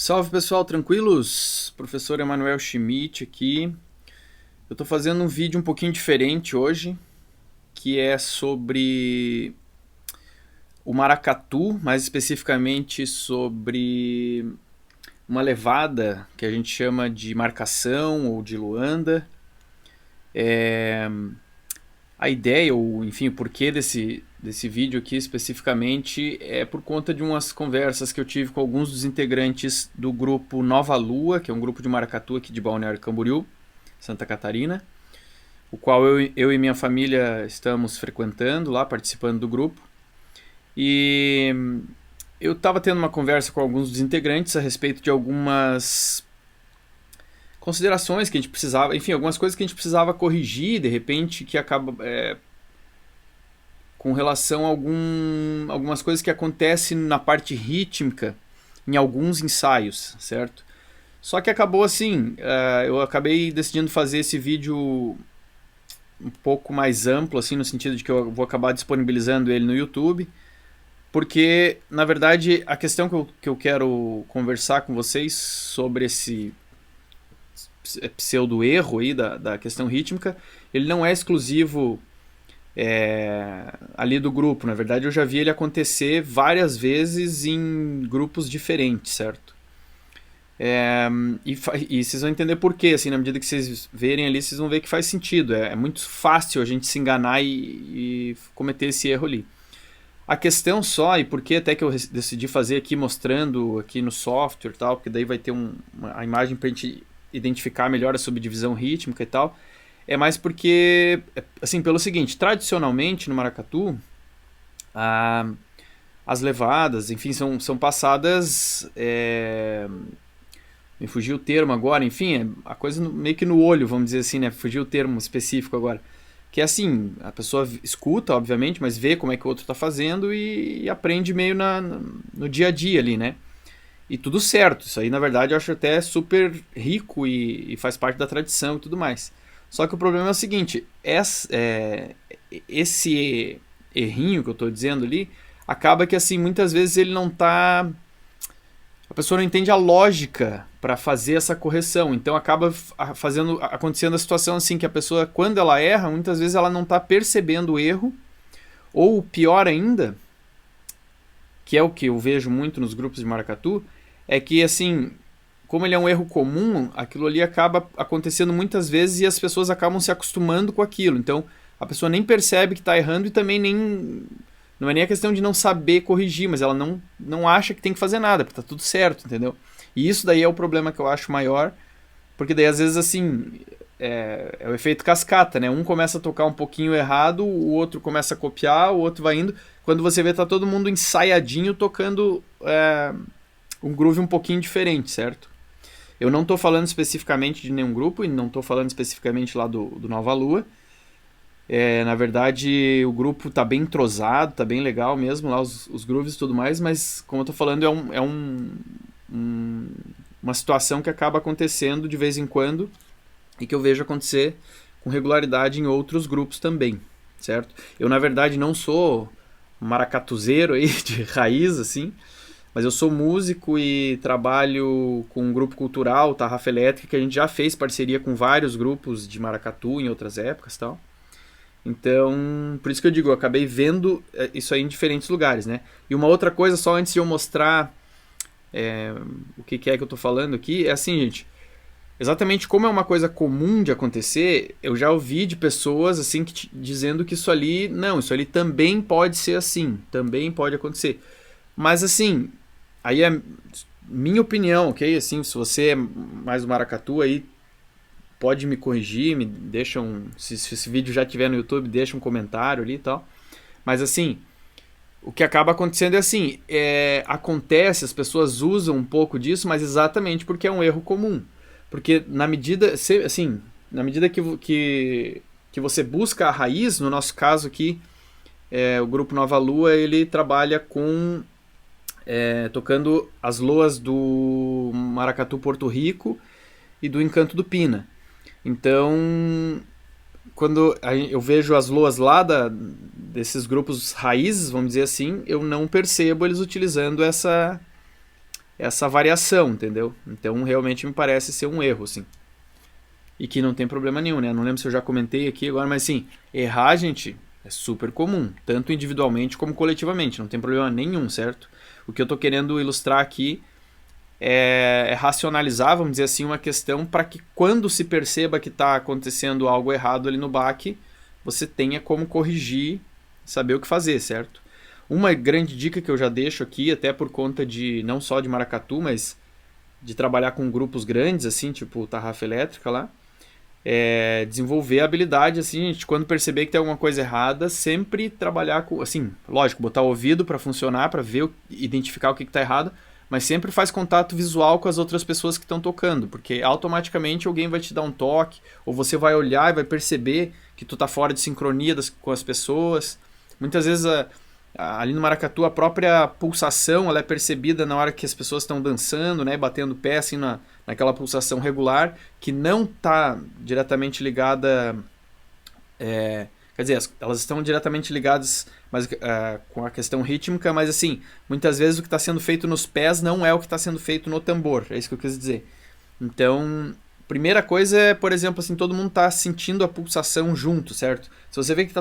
Salve pessoal, tranquilos? Professor Emanuel Schmidt aqui. Eu estou fazendo um vídeo um pouquinho diferente hoje, que é sobre o maracatu, mais especificamente sobre uma levada que a gente chama de marcação ou de luanda. A ideia, ou enfim, o porquê desse vídeo aqui especificamente é por conta de umas conversas que eu tive com alguns dos integrantes do grupo Nova Lua, que é um grupo de maracatu aqui de Balneário Camboriú, Santa Catarina, o qual eu e minha família estamos frequentando lá, participando do grupo. E eu estava tendo uma conversa com alguns dos integrantes a respeito de algumas considerações que a gente precisava, enfim, algumas coisas que a gente precisava corrigir, de repente, que acaba com relação a algumas coisas que acontecem na parte rítmica em alguns ensaios, certo? Só que acabou assim, eu acabei decidindo fazer esse vídeo um pouco mais amplo, assim, no sentido de que eu vou acabar disponibilizando ele no YouTube, porque, na verdade, a questão que eu quero conversar com vocês sobre esse pseudo-erro aí da questão rítmica, ele não é exclusivo ali do grupo. Na verdade, eu já vi ele acontecer várias vezes em grupos diferentes, certo? E vocês vão entender por quê, assim, na medida que vocês verem ali, vocês vão ver que faz sentido. É muito fácil a gente se enganar e cometer esse erro ali. A questão só, e por que até que eu decidi fazer aqui mostrando aqui no software e tal, porque daí vai ter a imagem pra gente identificar melhor a subdivisão rítmica e tal, é mais porque, assim, pelo seguinte, tradicionalmente no maracatu, as levadas, enfim, são passadas, me fugiu o termo agora, enfim, a coisa meio que no olho, vamos dizer assim, né, fugiu o termo específico agora, que é assim, a pessoa escuta, obviamente, mas vê como é que o outro está fazendo e aprende meio no dia a dia ali, né? E tudo certo, isso aí na verdade eu acho até super rico e faz parte da tradição e tudo mais. Só que o problema é o seguinte, esse errinho que eu estou dizendo ali, acaba que assim, muitas vezes ele não tá... A pessoa não entende a lógica para fazer essa correção, então acaba acontecendo a situação assim, que a pessoa, quando ela erra, muitas vezes ela não está percebendo o erro, ou pior ainda, que é o que eu vejo muito nos grupos de maracatu, é que assim, como ele é um erro comum, aquilo ali acaba acontecendo muitas vezes e as pessoas acabam se acostumando com aquilo. Então a pessoa nem percebe que está errando e também nem... Não é nem a questão de não saber corrigir, mas ela não acha que tem que fazer nada, porque tá tudo certo, entendeu? E isso daí é o problema que eu acho maior, porque daí às vezes assim, é o efeito cascata, né? Um começa a tocar um pouquinho errado, o outro começa a copiar, o outro vai indo. Quando você vê, tá todo mundo ensaiadinho tocando um groove um pouquinho diferente, certo? Eu não tô falando especificamente de nenhum grupo, e não tô falando especificamente lá do Nova Lua. Na verdade, o grupo tá bem entrosado, tá bem legal mesmo, lá os grooves e tudo mais, mas como eu tô falando, uma situação que acaba acontecendo de vez em quando e que eu vejo acontecer com regularidade em outros grupos também, certo? Eu, na verdade, não sou maracatuzeiro aí de raiz, assim, mas eu sou músico e trabalho com um grupo cultural, Tarrafa Elétrica, que a gente já fez parceria com vários grupos de maracatu em outras épocas e tal. Então, por isso que eu digo, eu acabei vendo isso aí em diferentes lugares, né? E uma outra coisa, só antes de eu mostrar o que é que eu tô falando aqui, é assim, gente, exatamente como é uma coisa comum de acontecer, eu já ouvi de pessoas assim dizendo que isso ali, não, isso ali também pode ser assim, também pode acontecer. Mas assim, aí é minha opinião, ok? Assim, se você é mais do maracatu aí, pode me corrigir, me deixa se esse vídeo já tiver no YouTube, deixa um comentário ali e tal. Mas assim, o que acaba acontecendo é assim, acontece, as pessoas usam um pouco disso, mas exatamente porque é um erro comum. Porque na medida, assim, na medida que você busca a raiz, no nosso caso aqui, o grupo Nova Lua, ele trabalha com tocando as loas do Maracatu Porto Rico e do Encanto do Pina. Então, quando eu vejo as loas lá desses grupos raízes, vamos dizer assim, eu não percebo eles utilizando essa variação, entendeu? Então realmente me parece ser um erro, assim. E que não tem problema nenhum, né? Não lembro se eu já comentei aqui agora, mas sim, errar, gente, é super comum, tanto individualmente como coletivamente, não tem problema nenhum, certo? O que eu tô querendo ilustrar aqui é racionalizar, vamos dizer assim, uma questão para que quando se perceba que está acontecendo algo errado ali no baque, você tenha como corrigir, saber o que fazer, certo? Uma grande dica que eu já deixo aqui, até por conta de não só de maracatu, mas de trabalhar com grupos grandes, assim, tipo tarrafa elétrica lá, é desenvolver a habilidade, assim, gente, quando perceber que tem alguma coisa errada, sempre trabalhar com, assim, lógico, botar o ouvido para funcionar, para ver, identificar o que está errado, mas sempre faz contato visual com as outras pessoas que estão tocando, porque automaticamente alguém vai te dar um toque, ou você vai olhar e vai perceber que tu tá fora de sincronia com as pessoas. Muitas vezes ali no maracatu a própria pulsação ela é percebida na hora que as pessoas estão dançando, né, batendo pé assim naquela pulsação regular, que não está diretamente ligada, quer dizer, elas estão diretamente ligadas com a questão rítmica, mas assim, muitas vezes o que está sendo feito nos pés não é o que está sendo feito no tambor, é isso que eu quis dizer. Então, primeira coisa é, por exemplo, assim, todo mundo está sentindo a pulsação junto, certo? Se você vê que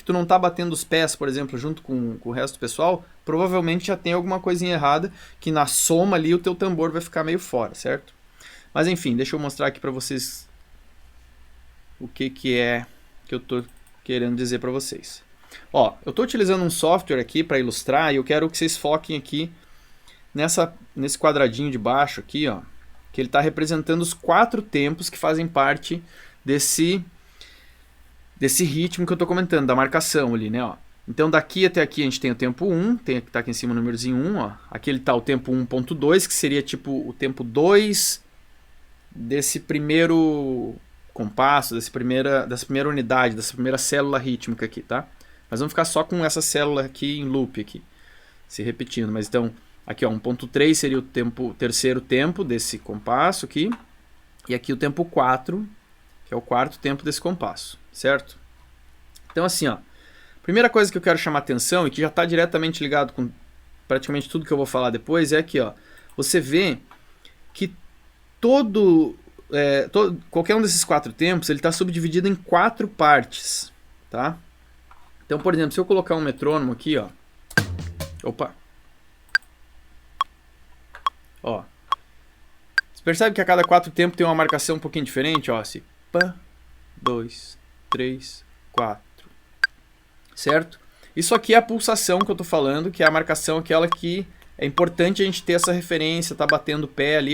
tu não está batendo os pés, por exemplo, junto com o resto do pessoal, provavelmente já tem alguma coisinha errada, que na soma ali o teu tambor vai ficar meio fora, certo? Mas enfim, deixa eu mostrar aqui para vocês o que é que eu estou querendo dizer para vocês. Ó, eu estou utilizando um software aqui para ilustrar e eu quero que vocês foquem aqui nesse quadradinho de baixo aqui, ó, que ele está representando os 4 tempos que fazem parte desse ritmo que eu estou comentando, da marcação ali, né? Ó. Então daqui até aqui a gente tem o tempo 1, que está aqui em cima o númerozinho 1, ó. Aqui ele está o tempo 1.2, que seria tipo o tempo 2 desse primeiro compasso, dessa primeira unidade, dessa primeira célula rítmica aqui, tá? Mas vamos ficar só com essa célula aqui em loop aqui, se repetindo. Mas então, aqui ó, 1.3 seria o terceiro tempo desse compasso aqui, e aqui o tempo 4, que é o quarto tempo desse compasso, certo? Então assim, ó, primeira coisa que eu quero chamar atenção e que já está diretamente ligado com praticamente tudo que eu vou falar depois é aqui, ó, você vê que qualquer um desses 4 tempos ele está subdividido em 4 partes, tá? Então, por exemplo, se eu colocar um metrônomo aqui, ó, opa, ó, você percebe que a cada 4 tempos tem uma marcação um pouquinho diferente, ó, assim, pá, 2, 3, 4, certo? Isso aqui é a pulsação que eu tô falando, que é a marcação aquela que é importante a gente ter essa referência, tá batendo o pé ali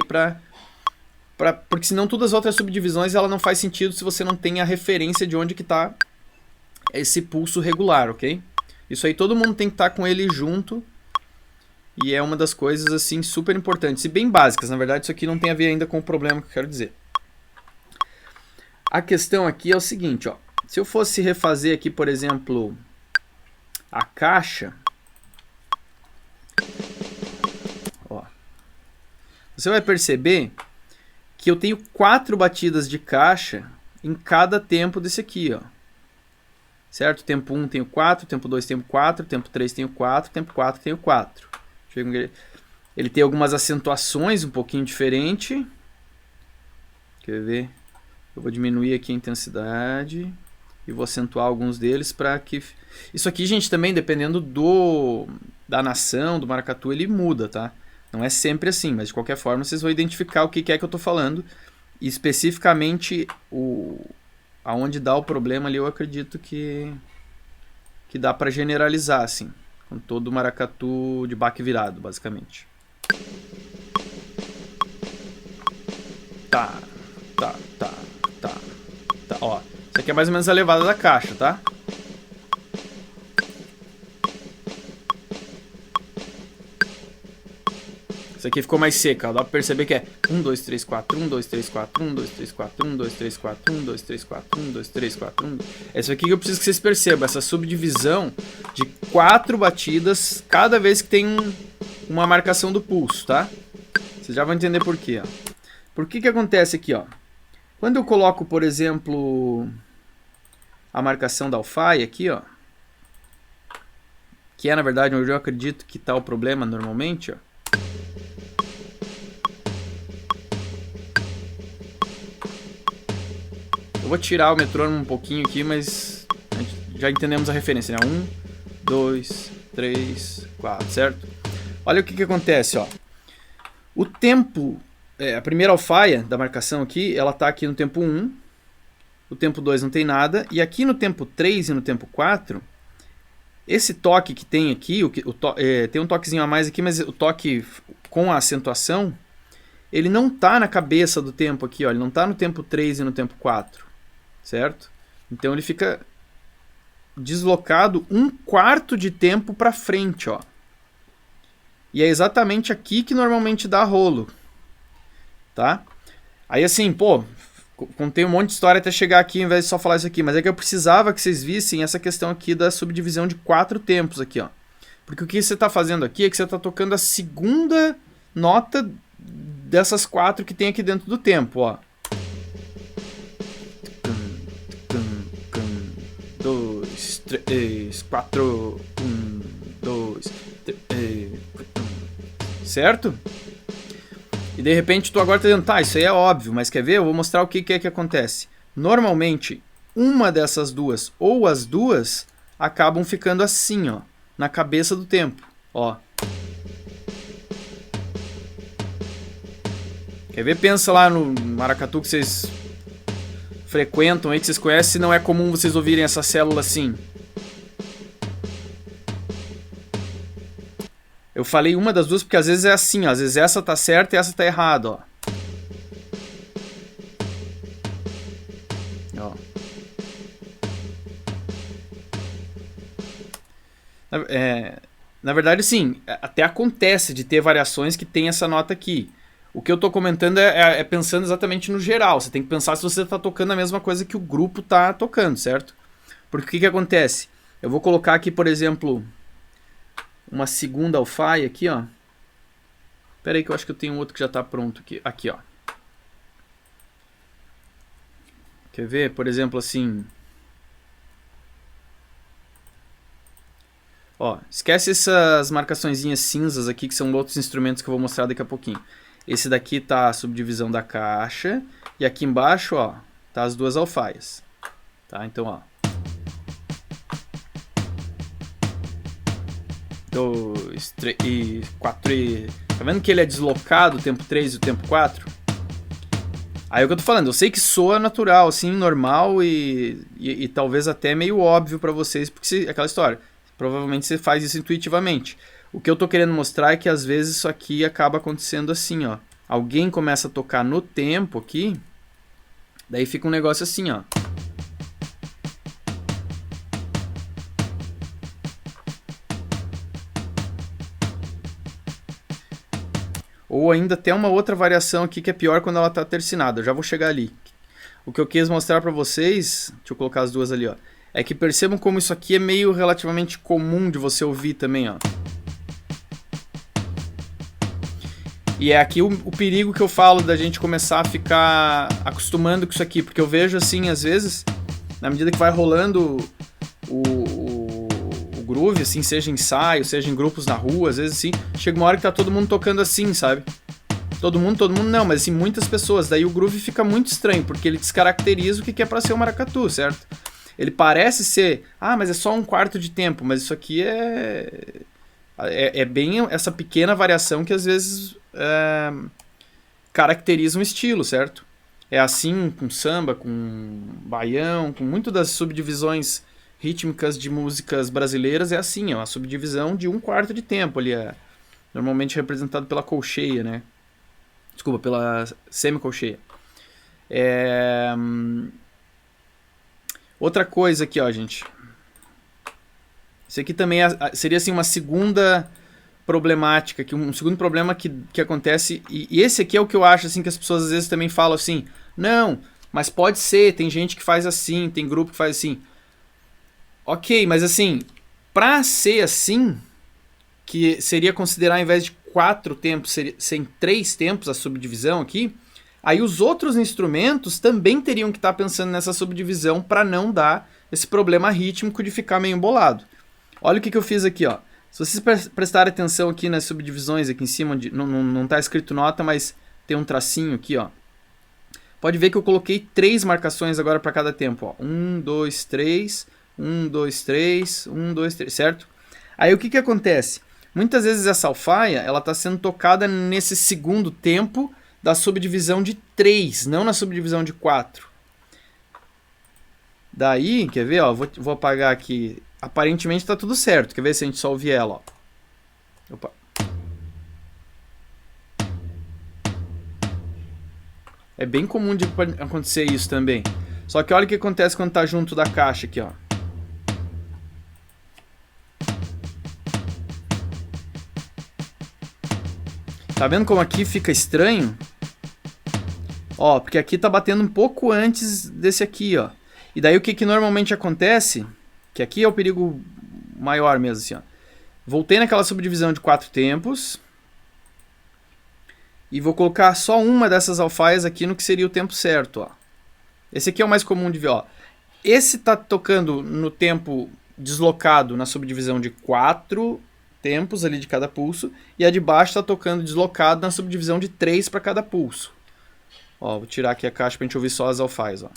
porque senão todas as outras subdivisões ela não faz sentido se você não tem a referência de onde que tá esse pulso regular, ok? Isso aí todo mundo tem que estar com ele junto e é uma das coisas assim super importantes e bem básicas. Na verdade isso aqui não tem a ver ainda com o problema que eu quero dizer. A questão aqui é o seguinte, ó, se eu fosse refazer aqui, por exemplo, a caixa, ó, você vai perceber que eu tenho 4 batidas de caixa em cada tempo desse aqui, ó. Certo? Tempo 1 tenho 4, tempo 2 tenho 4, tempo 3 tenho 4, tempo 4 tenho 4. Ele tem algumas acentuações um pouquinho diferente. Quer ver? Eu vou diminuir aqui a intensidade e vou acentuar alguns deles para que... Isso aqui, gente, também dependendo da nação, do maracatu, ele muda, tá? Não é sempre assim, mas de qualquer forma vocês vão identificar o que é que eu estou falando. E especificamente aonde dá o problema ali, eu acredito que dá para generalizar, assim, com todo o maracatu de baque virado, basicamente. Tá. Ó, isso aqui é mais ou menos a levada da caixa, tá? Isso aqui ficou mais seca, ó. Dá pra perceber que é 1, 2, 3, 4, 1, 2, 3, 4, 1, 2, 3, 4, 1, 2, 3, 4, 1, 2, 3, 4, 1, 2, 3, 4, 1. É isso aqui que eu preciso que vocês percebam, essa subdivisão de 4 batidas cada vez que tem uma marcação do pulso, tá? Vocês já vão entender por quê, ó. Por que acontece aqui, ó? Quando eu coloco, por exemplo, a marcação da alfaia aqui, ó, que é na verdade onde eu acredito que tá o problema normalmente, ó. vou tirar o metrônomo um pouquinho aqui, mas já entendemos a referência, né? 1, 2, 3, 4, certo? Olha o que acontece, ó. O tempo, a primeira alfaia da marcação aqui, ela tá aqui no tempo 1, o tempo 2 não tem nada, e aqui no tempo 3 e no tempo 4, esse toque que tem aqui, tem um toquezinho a mais aqui, mas o toque com a acentuação, ele não tá na cabeça do tempo aqui, ó, ele não tá no tempo 3 e no tempo 4, certo? Então ele fica deslocado 1/4 de tempo para frente, ó. E é exatamente aqui que normalmente dá rolo, tá? Aí assim, pô, contei um monte de história até chegar aqui, ao invés de só falar isso aqui, mas é que eu precisava que vocês vissem essa questão aqui da subdivisão de 4 tempos aqui, ó. Porque o que você está fazendo aqui é que você está tocando a segunda nota dessas 4 que tem aqui dentro do tempo, ó. 2, 3, 4, 1, 2, 3, certo? E de repente tu agora tá dizendo, tá, isso aí é óbvio, mas quer ver? Eu vou mostrar o que é que acontece. Normalmente, uma dessas duas ou as duas acabam ficando assim, ó, na cabeça do tempo, ó. Quer ver? Pensa lá no maracatu que vocês frequentam aí, que vocês conhecem, se não é comum vocês ouvirem essa célula assim. Eu falei uma das duas porque às vezes é assim, ó, às vezes essa tá certa e essa tá errada, ó. Ó. Na verdade, sim, até acontece de ter variações que tem essa nota aqui. O que eu tô comentando é pensando exatamente no geral. Você tem que pensar se você tá tocando a mesma coisa que o grupo tá tocando, certo? Porque o que acontece? Eu vou colocar aqui, por exemplo, uma segunda alfaia aqui, ó. Espera aí que eu acho que eu tenho outro que já tá pronto aqui. Aqui, ó. Quer ver? Por exemplo, assim... Ó, esquece essas marcaçõezinhas cinzas aqui, que são outros instrumentos que eu vou mostrar daqui a pouquinho. Esse daqui tá a subdivisão da caixa. E aqui embaixo, ó, tá as duas alfaias. Tá? Então, ó. 2, 3, 4 e... Tá vendo que ele é deslocado o tempo 3 e o tempo 4? Aí é o que eu tô falando. Eu sei que soa natural, assim, normal e talvez até meio óbvio pra vocês, porque aquela história. Provavelmente você faz isso intuitivamente. O que eu tô querendo mostrar é que às vezes isso aqui acaba acontecendo assim, ó. Alguém começa a tocar no tempo aqui, daí fica um negócio assim, ó. Ou ainda tem uma outra variação aqui que é pior quando ela tá tercinada. Eu já vou chegar ali. O que eu quis mostrar pra vocês, deixa eu colocar as duas ali, ó, é que percebam como isso aqui é meio relativamente comum de você ouvir também, ó. E é aqui o perigo que eu falo da gente começar a ficar acostumando com isso aqui, porque eu vejo assim, às vezes, na medida que vai rolando o groove, assim, seja em ensaio, seja em grupos na rua, às vezes assim, chega uma hora que tá todo mundo tocando assim, sabe? Todo mundo não, mas assim, muitas pessoas. Daí o groove fica muito estranho, porque ele descaracteriza o que é pra ser o maracatu, certo? Ele parece ser, mas é só 1/4 de tempo, mas isso aqui é bem essa pequena variação que às vezes caracteriza um estilo, certo? É assim com samba, com baião, com muito das subdivisões rítmicas de músicas brasileiras, é assim, é uma subdivisão de 1/4 de tempo, ali é normalmente representado pela colcheia, né? Desculpa, pela semicolcheia. Outra coisa aqui, ó, gente. Isso aqui também seria assim uma segunda problemática, um segundo problema que acontece, e esse aqui é o que eu acho assim que as pessoas às vezes também falam assim, não, mas pode ser, tem gente que faz assim, tem grupo que faz assim. Ok, mas assim, pra ser assim, que seria considerar ao invés de 4 tempos, ser 3 tempos a subdivisão aqui, aí os outros instrumentos também teriam que estar pensando nessa subdivisão para não dar esse problema rítmico de ficar meio embolado. Olha o que eu fiz aqui, ó. Se vocês prestarem atenção aqui nas subdivisões aqui em cima, não tá escrito nota, mas tem um tracinho aqui, ó. Pode ver que eu coloquei 3 marcações agora para cada tempo. Ó. 1, 2, 3, 1, 2, 3, 1, 2, 3, certo? Aí o que acontece? Muitas vezes essa alfaia ela está sendo tocada nesse segundo tempo da subdivisão de 3, não na subdivisão de 4. Daí, quer ver? Ó, vou apagar aqui. Aparentemente está tudo certo. Quer ver se a gente só ouvir ela? Ó. Opa. É bem comum de acontecer isso também. Só que olha o que acontece quando está junto da caixa aqui, ó. Tá vendo como aqui fica estranho? Ó, porque aqui tá batendo um pouco antes desse aqui, ó. E daí o que normalmente acontece, que aqui é o perigo maior mesmo, assim, ó. Voltei naquela subdivisão de 4 tempos. E vou colocar só uma dessas alfaias aqui no que seria o tempo certo, ó. Esse aqui é o mais comum de ver, ó. Esse tá tocando no tempo deslocado na subdivisão de 4 tempos ali de cada pulso. E a de baixo tá tocando deslocado na subdivisão de 3 para cada pulso. Ó, vou tirar aqui a caixa pra gente ouvir só as alfaias, ó.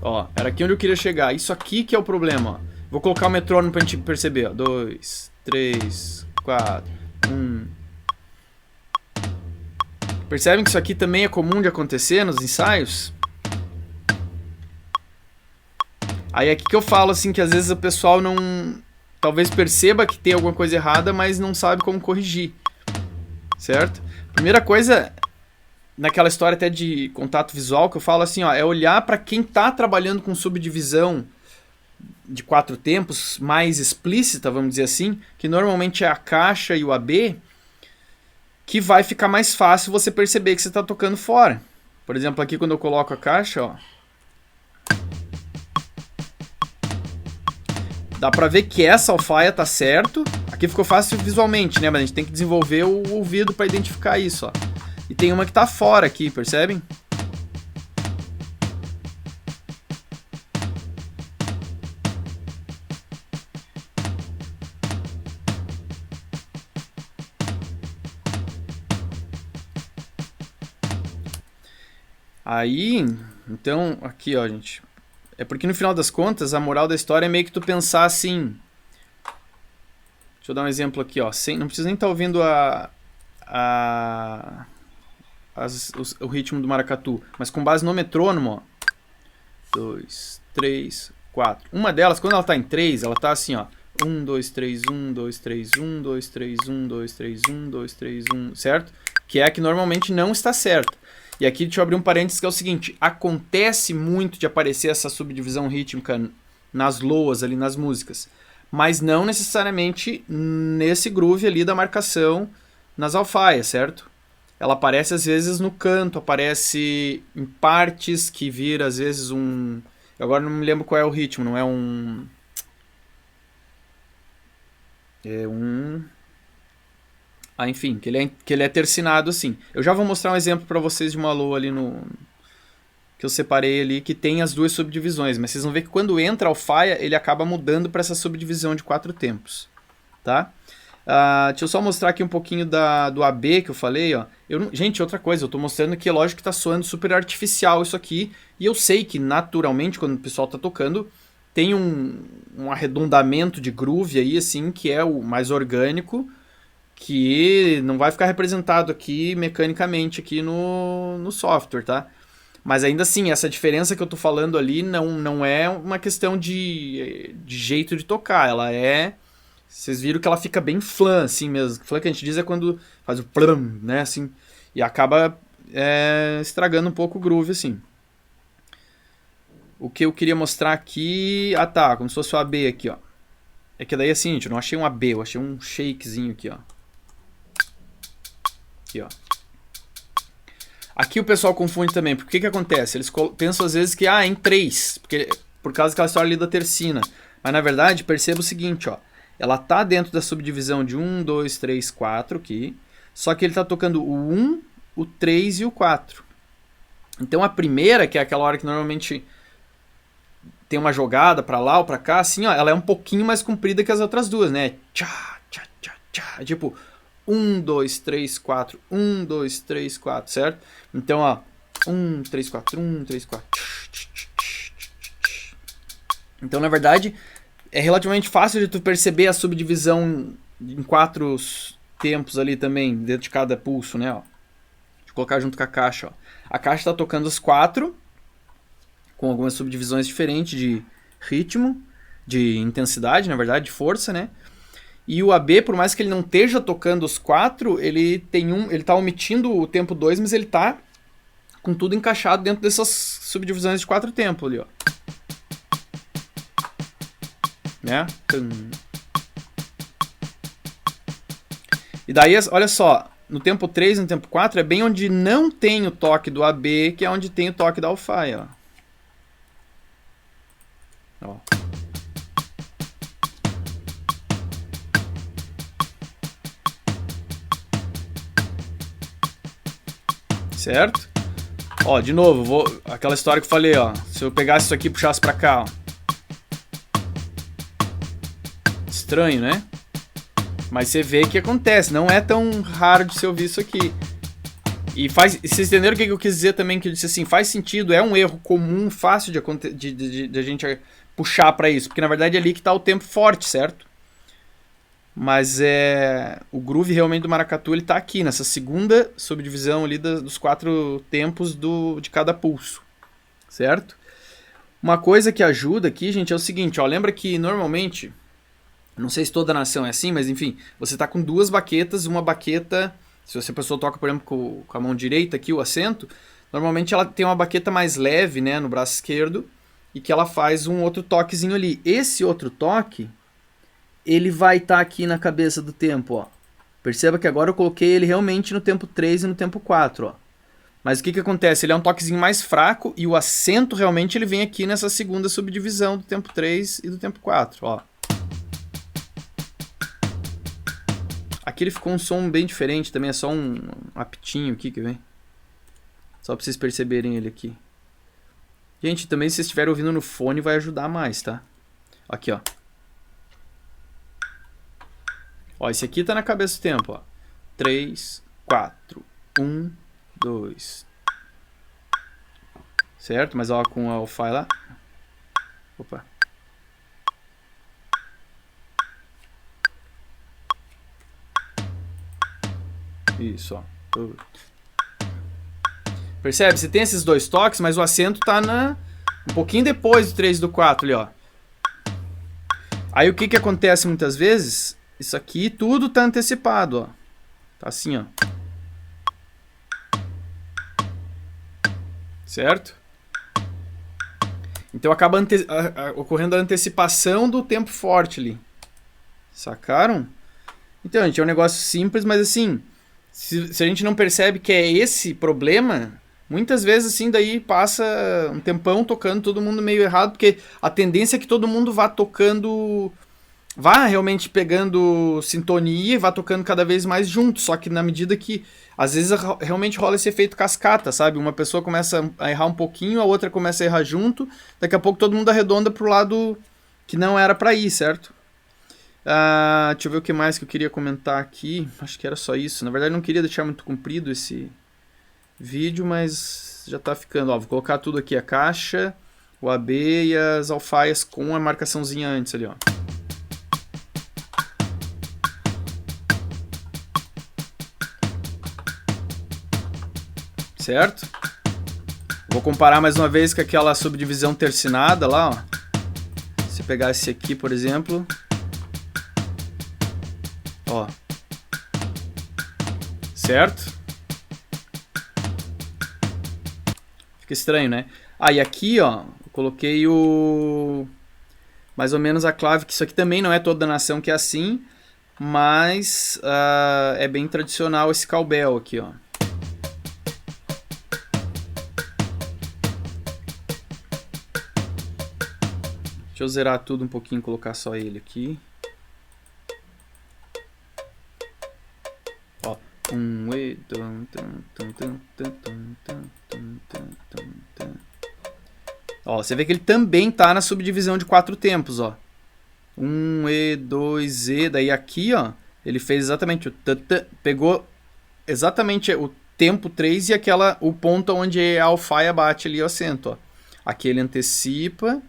Ó, era aqui onde eu queria chegar. Isso aqui que é o problema, ó. Vou colocar o metrônomo pra gente perceber, ó. 2, 3, 4... Percebem que isso aqui também é comum de acontecer nos ensaios? Aí é aqui que eu falo assim que às vezes o pessoal não... talvez perceba que tem alguma coisa errada, mas não sabe como corrigir. Certo? Primeira coisa, naquela história até de contato visual, que eu falo assim, ó, é olhar para quem tá trabalhando com subdivisão de 4 tempos mais explícita, vamos dizer assim, que normalmente é a caixa e o AB, que vai ficar mais fácil você perceber que você está tocando fora. Por exemplo, aqui quando eu coloco a caixa, ó, dá pra ver que essa alfaia tá certo. Aqui ficou fácil visualmente, né? Mas a gente tem que desenvolver o ouvido para identificar isso, ó. E tem uma que tá fora aqui, percebem? Aí, então, aqui, ó, gente. É porque no final das contas, a moral da história é meio que tu pensar assim. Deixa eu dar um exemplo aqui, ó. Não precisa nem estar ouvindo o ritmo do maracatu, mas com base no metrônomo, ó. 2, 3, 4. Uma delas, quando ela tá em 3, ela tá assim, ó. 1, 2, 3, 1, 2, 3, 1, 2, 3, 1, 2, 3, 1, 2, 3, 1, certo? Que é a que normalmente não está certa. E aqui deixa eu abrir um parênteses que é o seguinte, acontece muito de aparecer essa subdivisão rítmica nas loas ali, nas músicas, mas não necessariamente nesse groove ali da marcação nas alfaias, certo? Ela aparece às vezes no canto, aparece em partes que vira às vezes um... Eu agora não me lembro qual é o ritmo, não é um... É um... Ah, enfim, que ele é tercinado assim. Eu já vou mostrar um exemplo para vocês de uma loa ali no... que eu separei ali, que tem as duas subdivisões. Mas vocês vão ver que quando entra a alfaia, ele acaba mudando para essa subdivisão de 4 tempos. Tá? Deixa eu só mostrar aqui um pouquinho do AB que eu falei. Ó. Gente, outra coisa, eu estou mostrando que lógico que está soando super artificial isso aqui. E eu sei que naturalmente, quando o pessoal está tocando, tem um arredondamento de groove aí, assim, que é o mais orgânico, que não vai ficar representado aqui mecanicamente aqui no software, tá? Mas ainda assim, essa diferença que eu tô falando ali não é uma questão de jeito de tocar, ela é... Vocês viram que ela fica bem flan, assim mesmo. Flan que a gente diz é quando faz o plum, né, assim, e acaba estragando um pouco o groove, assim. O que eu queria mostrar aqui... Ah, tá, como se fosse o AB aqui, ó. É que daí, assim, gente, eu não achei um AB, eu achei um shakezinho aqui, ó. Aqui, ó. Aqui o pessoal confunde também, porque o que acontece? Eles pensam às vezes que, em 3, por causa daquela história ali da tercina. Mas na verdade, perceba o seguinte, ó. Ela tá dentro da subdivisão de 1, 2, 3, 4 aqui, só que ele tá tocando o 1, o 3 e o 4. Então a primeira, que é aquela hora que normalmente tem uma jogada pra lá ou pra cá, assim, ó, ela é um pouquinho mais comprida que as outras duas, né? Tchá, tchá, tchá, tchá. Tipo, 1, 2, 3, 4, 1, 2, 3, 4, certo? Então, ó, 1, 3, 4, 1, 3, 4. Então, na verdade, é relativamente fácil de tu perceber a subdivisão em 4 tempos ali também, dentro de cada pulso, né? Ó. Deixa eu colocar junto com a caixa. Ó. A caixa está tocando as 4, com algumas subdivisões diferentes de ritmo, de intensidade, na verdade, de força, né? E o AB, por mais que ele não esteja tocando os 4, ele tá omitindo o tempo 2, mas ele tá com tudo encaixado dentro dessas subdivisões de 4 tempos ali, ó. Né? E daí, olha só, no tempo 3 e no tempo 4 é bem onde não tem o toque do AB, que é onde tem o toque da alfaia, ó. Certo? Ó, de novo, aquela história que eu falei, ó. Se eu pegasse isso aqui e puxasse pra cá, ó. Estranho, né? Mas você vê que acontece, não é tão raro de se ouvir isso aqui. E vocês entenderam o que eu quis dizer também? Que eu disse assim, faz sentido, é um erro comum, fácil de a gente puxar pra isso. Porque na verdade é ali que tá o tempo forte, certo? Mas o groove realmente do maracatu, ele tá aqui, nessa segunda subdivisão ali dos 4 tempos de cada pulso, certo? Uma coisa que ajuda aqui, gente, é o seguinte, ó, lembra que normalmente, não sei se toda nação é assim, mas enfim, você tá com 2 baquetas, uma baqueta, se a pessoa toca, por exemplo, com a mão direita aqui, o acento, normalmente ela tem uma baqueta mais leve, né, no braço esquerdo, e que ela faz um outro toquezinho ali. Esse outro toque, ele vai estar aqui na cabeça do tempo, ó. Perceba que agora eu coloquei ele realmente no tempo 3 e no tempo 4, ó. Mas o que acontece? Ele é um toquezinho mais fraco e o acento realmente ele vem aqui nessa segunda subdivisão do tempo 3 e do tempo 4, ó. Aqui ele ficou um som bem diferente também, é só um apitinho aqui que vem. Só pra vocês perceberem ele aqui. Gente, também se vocês estiverem ouvindo no fone vai ajudar mais, tá? Aqui, ó. Ó, esse aqui tá na cabeça do tempo, ó. 3, 4, 1, 2. Certo? Mas ó, com a alfa lá. Opa. Isso, ó. Percebe? Você tem esses 2 toques, mas o acento tá um pouquinho depois do 3 e do 4 ali, ó. Aí o que acontece muitas vezes? Isso aqui tudo tá antecipado, ó. Tá assim, ó. Certo? Então acaba ocorrendo a antecipação do tempo forte ali. Sacaram? Então, gente, é um negócio simples, mas assim, se a gente não percebe que é esse problema, muitas vezes assim, daí passa um tempão tocando todo mundo meio errado, porque a tendência é que todo mundo vá tocando, vá realmente pegando sintonia e vá tocando cada vez mais junto, só que na medida que às vezes realmente rola esse efeito cascata, sabe? Uma pessoa começa a errar um pouquinho, a outra começa a errar junto, daqui a pouco todo mundo arredonda pro lado que não era pra ir, certo? Deixa eu ver o que mais que eu queria comentar aqui. Acho que era só isso. Na verdade, eu não queria deixar muito comprido esse vídeo, mas já tá ficando. Ó, vou colocar tudo aqui, a caixa, o AB e as alfaias com a marcaçãozinha antes ali, ó. Certo? Vou comparar mais uma vez com aquela subdivisão tercinada lá, ó. Se eu pegar esse aqui, por exemplo... Ó. Certo? Fica estranho, né? E aqui, ó, eu coloquei mais ou menos a clave, que isso aqui também não é toda nação que é assim, mas é bem tradicional esse cowbell aqui, ó. Deixa eu zerar tudo um pouquinho e colocar só ele aqui. Ó, ó, você vê que ele também tá na subdivisão de 4 tempos, ó. 1 E, 2 E, daí aqui, ó, Ele fez exatamente o tã, pegou exatamente o tempo 3 e o ponto onde a alfaia bate ali o acento, ó. Aqui ele antecipa,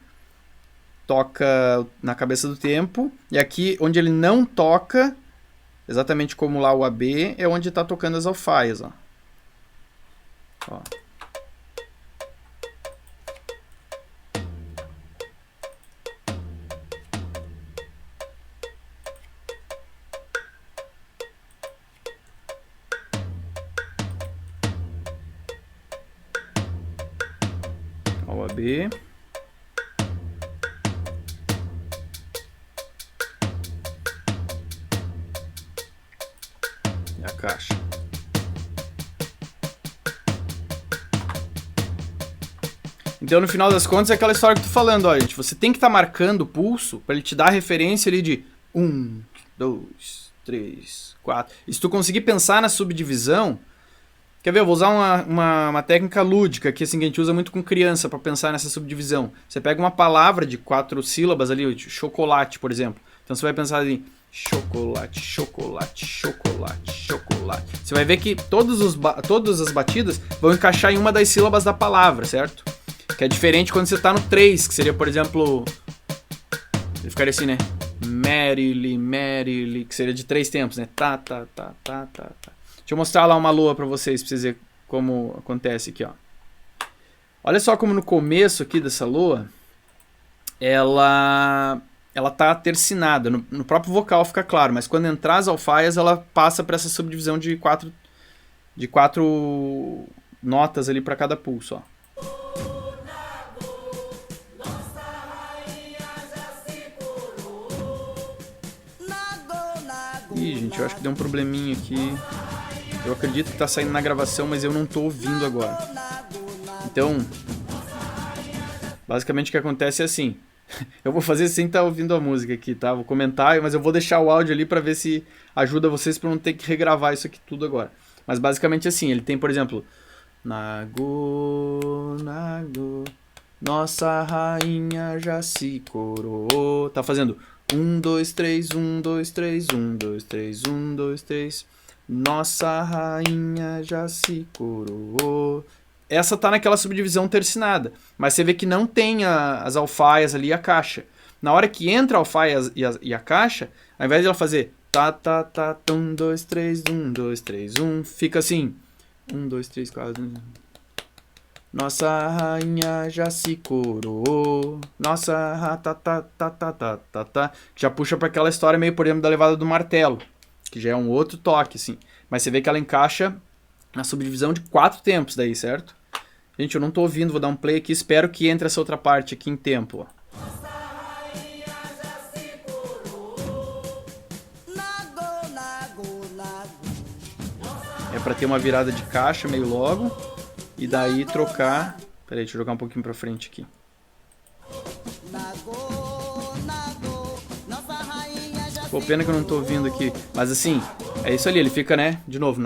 toca na cabeça do tempo, e aqui onde ele não toca, exatamente como lá o AB, é onde está tocando as alfaias, ó. Ó. O AB. E a caixa. Então, no final das contas, é aquela história que eu tô falando, ó, gente. Você tem que estar marcando o pulso para ele te dar a referência ali de 1, 2, 3, 4. E se tu conseguir pensar na subdivisão... Quer ver? Eu vou usar uma técnica lúdica que, assim, que a gente usa muito com criança para pensar nessa subdivisão. Você pega uma palavra de 4 sílabas ali, chocolate, por exemplo. Então você vai pensar ali, chocolate, chocolate, chocolate, chocolate. Você vai ver que todas as batidas vão encaixar em uma das sílabas da palavra, certo? Que é diferente quando você está no 3, que seria, por exemplo... Ele ficaria assim, né? Merily, que seria de 3 tempos, né? Tá. Deixa eu mostrar lá uma lua pra vocês verem como acontece aqui, ó. Olha só como no começo aqui dessa lua, ela tá tercinada. No próprio vocal fica claro, mas quando entrar as alfaias, ela passa para essa subdivisão de quatro notas ali para cada pulso, ó. Ih, gente, eu acho que deu um probleminha aqui. Eu acredito que tá saindo na gravação, mas eu não tô ouvindo agora. Então, basicamente o que acontece é assim. Eu vou fazer sem estar ouvindo a música aqui, tá? Vou comentar, mas eu vou deixar o áudio ali pra ver se ajuda vocês pra não ter que regravar isso aqui tudo agora. Mas basicamente assim, ele tem, por exemplo... Nago, nossa rainha já se coroou. Tá fazendo 1, 2, 3, 1, 2, 3, 1, 2, 3, 1, 2, 3... Nossa rainha já se coroou. Essa tá naquela subdivisão tercinada. Mas você vê que não tem as alfaias ali e a caixa. Na hora que entra a alfaia e a caixa, ao invés de ela fazer 1, 2, 3, 1, 2, 3, 1, fica assim. 1, 2, 3, 4. 1. Nossa rainha já se coroou. Nossa tá. Já puxa pra aquela história meio, por exemplo, da levada do martelo. Que já é um outro toque, assim. Mas você vê que ela encaixa na subdivisão de 4 tempos daí, certo? Gente, eu não tô ouvindo, vou dar um play aqui. Espero que entre essa outra parte aqui em tempo, ó. É pra ter uma virada de caixa meio logo. E daí trocar... Peraí, deixa eu jogar um pouquinho pra frente aqui. Pô, pena que eu não tô ouvindo aqui. Mas assim, é isso ali, ele fica, né? De novo,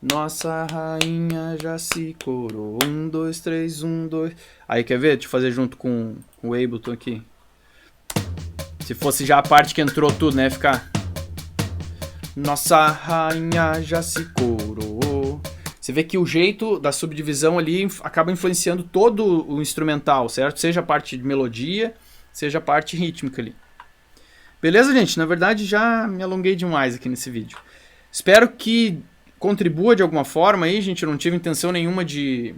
nossa rainha já se coroou. 1, 2, 3, 1, 2. Aí, quer ver? Deixa eu fazer junto com o Ableton aqui. Se fosse já a parte que entrou tudo, né? Ficar... Nossa rainha já se coroou. Você vê que o jeito da subdivisão ali acaba influenciando todo o instrumental, certo? Seja a parte de melodia, seja a parte rítmica ali. Beleza, gente? Na verdade, já me alonguei demais aqui nesse vídeo. Espero que contribua de alguma forma aí, gente. Eu não tive intenção nenhuma de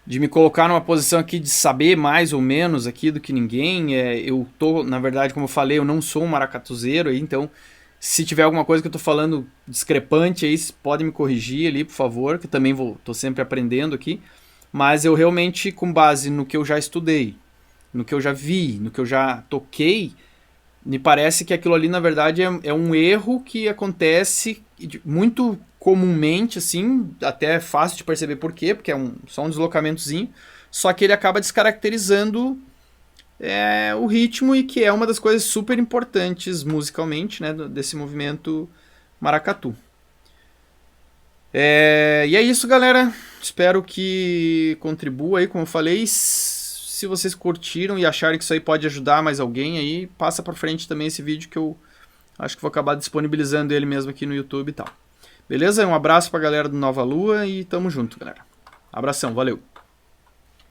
me colocar numa posição aqui de saber mais ou menos aqui do que ninguém. Eu tô, na verdade, como eu falei, eu não sou um maracatuzeiro aí, então se tiver alguma coisa que eu tô falando discrepante aí, podem me corrigir ali, por favor, que eu também tô sempre aprendendo aqui. Mas eu realmente, com base no que eu já estudei, no que eu já vi, no que eu já toquei, me parece que aquilo ali, na verdade, é um erro que acontece muito comumente, assim, até é fácil de perceber por quê, porque é só um deslocamentozinho, só que ele acaba descaracterizando o ritmo, e que é uma das coisas super importantes musicalmente, né, desse movimento maracatu. E é isso, galera. Espero que contribua aí, como eu falei. Se vocês curtiram e acharem que isso aí pode ajudar mais alguém aí, passa pra frente também esse vídeo, que eu Acho que vou acabar disponibilizando ele mesmo aqui no YouTube e tal. Beleza? Um abraço pra galera do Nova Lua e tamo junto, galera. Abração, valeu!